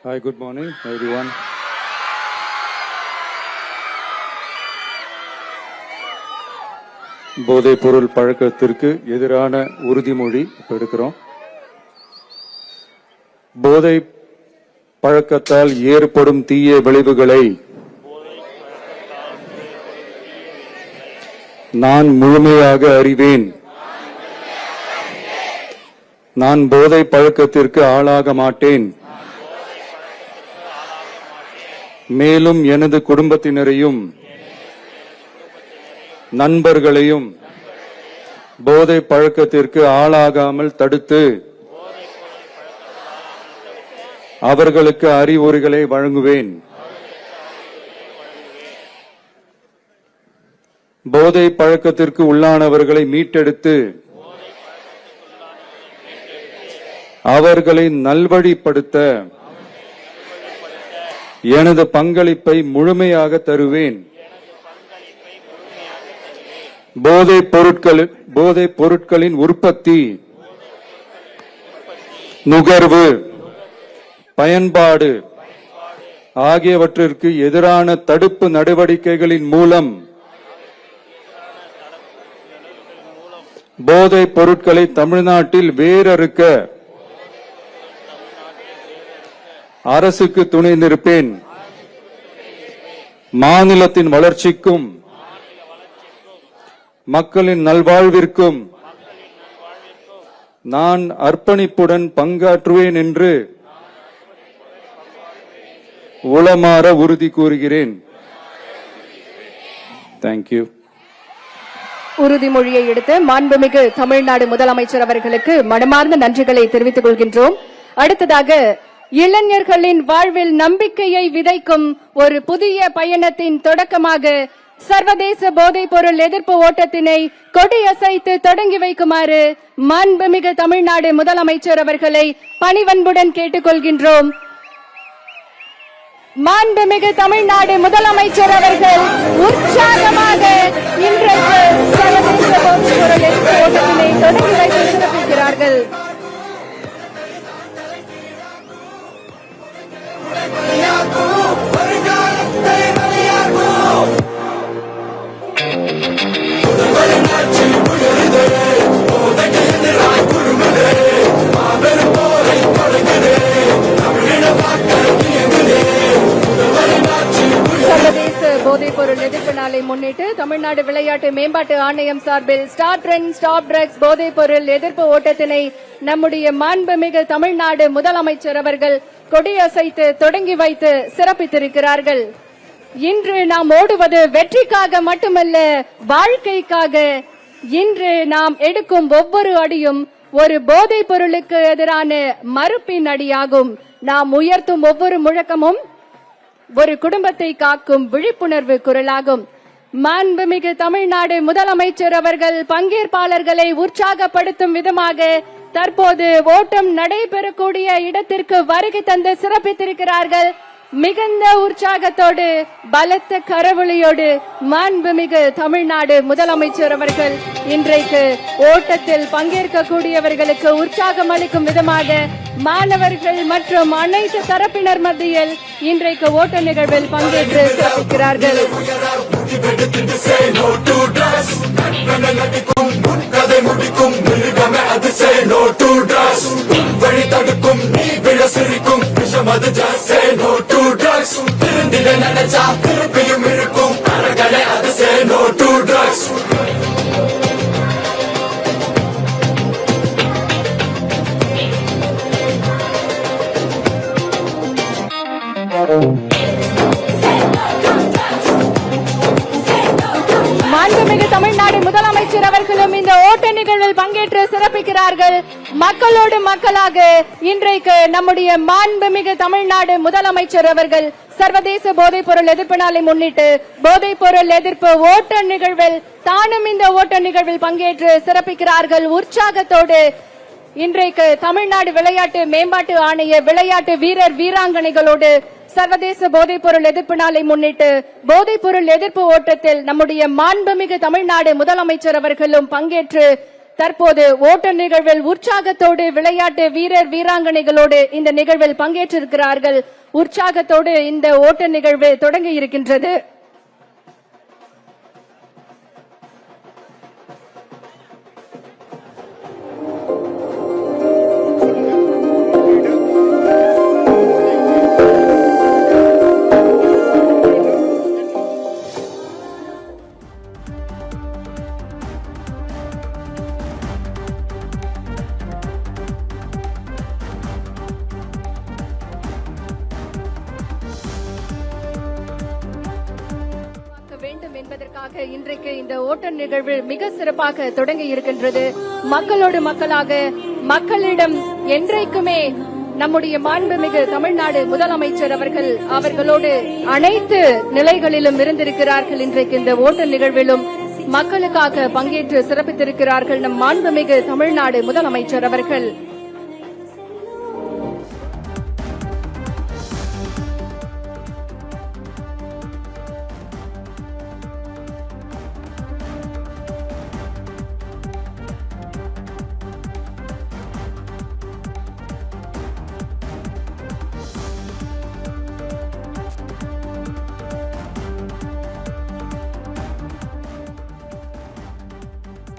Hi, good morning, everyone. போதைப் பொருள் பழக்கத்திற்கு எதிரான உறுதிமொழி எடுக்கிறோம். போதை பழக்கத்தால் ஏற்படும் தீய விளைவுகளை நான் முழுமையாக அறிவேன். நான் போதை பழக்கத்திற்கு ஆளாக மாட்டேன். மேலும் எனது குடும்பத்தினரையும் நண்பர்களையும் போதை பழக்கத்திற்கு ஆளாகாமல் தடுத்து அவர்களுக்கு அறிவுரைகளை வழங்குவேன். போதை பழக்கத்திற்கு உள்ளானவர்களை மீட்டெடுத்து அவர்களை நல்வழிப்படுத்த எனது பங்களிப்பை முழுமையாக தருவேன். போதைப் பொருட்களின் உற்பத்தி, நுகர்வு, பயன்பாடு ஆகியவற்றிற்கு எதிரான தடுப்பு நடவடிக்கைகளின் மூலம் போதைப் பொருட்களை தமிழ்நாட்டில் வேரறுக்க அரசுக்கு துணை நிற்பேன். மாநிலத்தின் வளர்ச்சிக்கும் மக்களின் நல்வாழ்விற்கும் நான் அர்ப்பணிப்புடன் பங்காற்றுவேன் என்று உளமாற உறுதி கூறுகிறேன். தேங்க்யூ. உறுதிமொழியை எடுத்து மாண்புமிகு தமிழ்நாடு முதலமைச்சர் அவர்களுக்கு மனமார்ந்த நன்றிகளை தெரிவித்துக் கொள்கின்றோம். அடுத்ததாக இளைஞர்களின் வாழ்வில் நம்பிக்கையை விதைக்கும் ஒரு புதிய பயணத்தின் தொடக்கமாக சர்வதேச போதைப் பொருள் எதிர்ப்பு ஓட்டத்தினை கொடியசைத்து தொடங்கி வைக்குமாறு மாண்புமிகு தமிழ்நாடு முதலமைச்சர் அவர்களை பணிவன்புடன் கேட்டுக்கொள்கின்றோம். மாண்புமிகு தமிழ்நாடு முதலமைச்சர் அவர்கள் உற்சாகமாக இன்றைக்கு சர்வதேச போதைப் பொருள் எதிர்ப்பு ஓட்டத்தினை தொடங்கி வைத்து சிறப்பிக்கிறார்கள். சர்வதேச போதைப் பொருள் எதிர்ப்பு நாளை முன்னிட்டு தமிழ்நாடு விளையாட்டு மேம்பாட்டு ஆணையம் சார்பில் ஸ்டார்ட் ட்ரெண்ட் ஸ்டாப் ட்ரக்ஸ் போதைப் பொருள் எதிர்ப்பு ஓட்டத்தினை நம்முடைய மாண்புமிகு தமிழ்நாடு முதலமைச்சர் அவர்கள் கொடியசைத்து தொடங்கி வைத்து சிறப்பித்திருக்கிறார்கள். இன்று நாம் ஓடுவது வெற்றிக்காக மட்டுமல்ல, வாழ்க்கைக்காக. இன்று நாம் எடுக்கும் ஒவ்வொரு அடியும் ஒரு போதைப் பொருளுக்கு எதிரான மறுப்பின் அடியாகும். நாம் உயர்த்தும் ஒவ்வொரு முழக்கமும் ஒரு குடும்பத்தை காக்கும் விழிப்புணர்வு குரலாகும். மாண்புமிகு தமிழ்நாடு முதலமைச்சர் அவர்கள் பங்கேற்பாளர்களை உற்சாகப்படுத்தும் விதமாக தற்போது ஓட்டம் நடைபெறக்கூடிய இடத்திற்கு வருகை தந்து சிறப்பித்திருக்கிறார்கள். மிகுந்த உற்சாகத்தோடு பலத்த கரவொலியோடு மாண்புமிகு தமிழ்நாடு முதலமைச்சர் அவர்கள் இன்றைக்கு ஓட்டத்தில் பங்கேற்கக்கூடியவர்களுக்கு உற்சாகம் அளிக்கும் விதமாக மாணவர்கள் மற்றும் அனைத்து தரப்பினர் மத்தியில் இன்றைக்கு ஓட்ட நிகழ்வில் பங்கேற்று சிறப்பிக்கிறார்கள். மாண்புமிகு தமிழ்நாடு முதலமைச்சர் அவர்களும் இந்த ஓட்ட நிகழ்வில் பங்கேற்று சிறப்பிக்கிறார்கள். மக்களோடு மக்களாக இன்றைக்கு நம்முடைய மாண்புமிகு தமிழ்நாடு முதலமைச்சர் அவர்கள் சர்வதேச போதைப் பொருள் எதிர்ப்பு நாளை முன்னிட்டு போதைப் பொருள் எதிர்ப்பு ஓட்ட நிகழ்வில் தானும் இந்த ஓட்ட நிகழ்வில் பங்கேற்று சிறப்பிக்கிறார்கள். உற்சாகத்தோடு இன்றைக்கு தமிழ்நாடு விளையாட்டு மேம்பாட்டு ஆணைய விளையாட்டு வீரர் வீராங்கனைகளோடு சர்வதேச போதைப் பொருள் எதிர்ப்பு நாளை முன்னிட்டு போதைப் பொருள் எதிர்ப்பு ஓட்டத்தில் நம்முடைய மாண்புமிகு தமிழ்நாடு முதலமைச்சர் அவர்களும் பங்கேற்று தற்போது ஓட்ட நிகழ்வில் உற்சாகத்தோடு விளையாட்டு வீரர் வீராங்கனைகளோடு இந்த நிகழ்வில் பங்கேற்றிருக்கிறார்கள். உற்சாகத்தோடு இந்த ஓட்ட நிகழ்வு தொடங்கி இருக்கின்றது. வேண்டும் என்பதற்காக இன்றைக்கு இந்த ஓட்ட நிகழ்வு மிக சிறப்பாக தொடங்கி இருக்கின்றது. மக்களோடு மக்களாக மக்களிடம் என்றைக்குமே நம்முடைய மாண்புமிகு தமிழ்நாடு முதலமைச்சர் அவர்களோடு அனைத்து நிலைகளிலும் இருந்திருக்கிறார்கள். இன்றைக்கு இந்த ஓட்ட நிகழ்விலும் மக்களுக்காக பங்கேற்று சிறப்பித்திருக்கிறார்கள் நம் மாண்புமிகு தமிழ்நாடு முதலமைச்சர் அவர்கள்.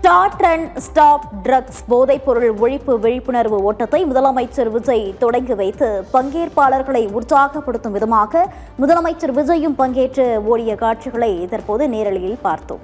ஸ்டார்ட் அண்ட் ஸ்டாப் ட்ரக்ஸ் போதைப்பொருள் ஒழிப்பு விழிப்புணர்வு ஓட்டத்தை முதலமைச்சர் விஜய் தொடங்கி வைத்து பங்கேற்பாளர்களை உற்சாகப்படுத்தும் விதமாக முதலமைச்சர் விஜயும் பங்கேற்று ஓடிய காட்சிகளை தற்போது நேரலையில் பார்த்தோம்.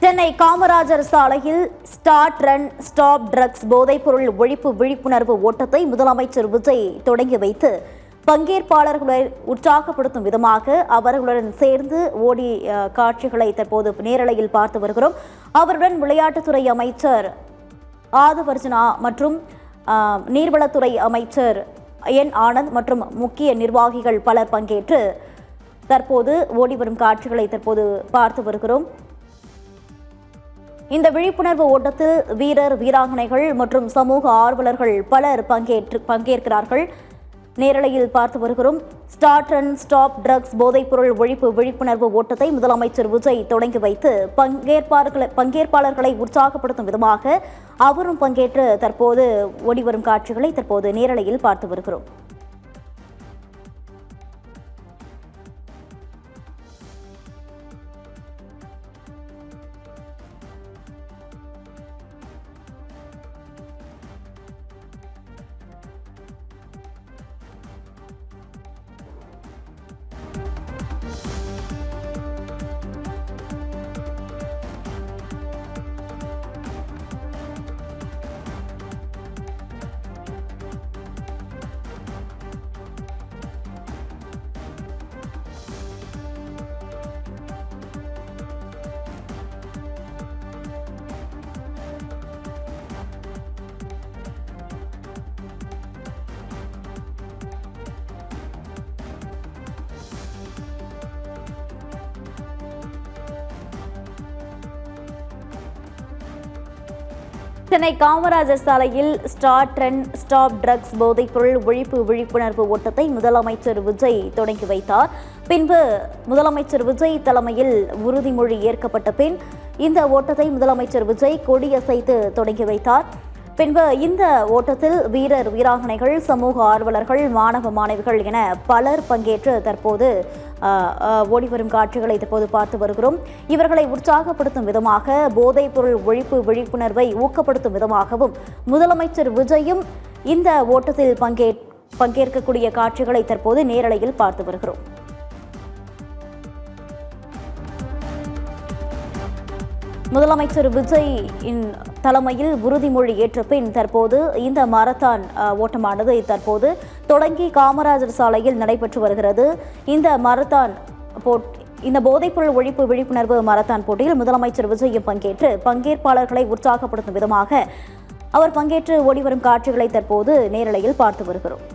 சென்னை காமராஜர் சாலையில் ஸ்டார்ட் ரன் ஸ்டாப் ட்ரக்ஸ் போதைப்பொருள் ஒழிப்பு விழிப்புணர்வு ஓட்டத்தை முதலமைச்சர் விஜய் தொடங்கி வைத்து பங்கேற்பாளர்களை உற்சாகப்படுத்தும் விதமாக அவர்களுடன் சேர்ந்து ஓடி காட்சிகளை தற்போது நேரலையில் பார்த்து வருகிறோம். அவருடன் விளையாட்டுத்துறை அமைச்சர் ஆதவர்ஜனா மற்றும் நீர்வளத்துறை அமைச்சர் என் ஆனந்த் மற்றும் முக்கிய நிர்வாகிகள் பலர் பங்கேற்று தற்போது ஓடிவரும் காட்சிகளை தற்போது பார்த்து வருகிறோம். இந்த விழிப்புணர்வு ஓட்டத்தில் வீரர் வீராங்கனைகள் மற்றும் சமூக ஆர்வலர்கள் பலர் பங்கேற்கிறார்கள். நேரலையில் பார்த்து வருகிறோம். ஸ்டார்ட் அண்ட் ஸ்டாப் ட்ரக்ஸ் போதைப்பொருள் ஒழிப்பு விழிப்புணர்வு ஓட்டத்தை முதலமைச்சர் விஜய் தொடங்கி வைத்து பங்கேற்பாளர்களை உற்சாகப்படுத்தும் விதமாக அவரும் பங்கேற்று தற்போது ஓடிவரும் காட்சிகளை தற்போது நேரலையில் பார்த்து வருகிறோம். சென்னை காமராஜர் சாலையில் ஸ்டார்ட் அண்ட் ஸ்டாப் ட்ரக்ஸ் போதைப்பொருள் ஒழிப்பு விழிப்புணர்வு ஓட்டத்தை முதலமைச்சர் விஜய் தொடங்கி வைத்தார். பின்பு முதலமைச்சர் விஜய் தலைமையில் உறுதிமொழி ஏற்கப்பட்ட பின் இந்த ஓட்டத்தை முதலமைச்சர் விஜய் கொடியசைத்து தொடங்கி வைத்தார். பின்பு இந்த ஓட்டத்தில் வீரர் வீராங்கனைகள் சமூக ஆர்வலர்கள் மாணவ மாணவிகள் என பலர் பங்கேற்று தற்போது ஓடிவரும் காட்சிகளை தற்போது பார்த்து வருகிறோம். இவர்களை உற்சாகப்படுத்தும் விதமாக போதைப் பொருள் ஒழிப்பு விழிப்புணர்வை ஊக்கப்படுத்தும் விதமாகவும் முதலமைச்சர் விஜயும் இந்த ஓட்டத்தில் பங்கேற்கக்கூடிய காட்சிகளை தற்போது நேரலையில் பார்த்து வருகிறோம். முதலமைச்சர் விஜய் தலைமையில் உறுதிமொழி ஏற்ற பின் தற்போது இந்த மாரத்தான் ஓட்டமானது தற்போது தொடங்கி காமராஜர் சாலையில் நடைபெற்று வருகிறது. இந்த மாரத்தான் இந்த போதைப்பொருள் ஒழிப்பு விழிப்புணர்வு மாரத்தான் போட்டியில் முதலமைச்சர் விஜயும் பங்கேற்று பங்கேற்பாளர்களை உற்சாகப்படுத்தும் விதமாக அவர் பங்கேற்று ஓடிவரும் காட்சிகளை தற்போது நேரலையில் பார்த்து வருகிறோம்.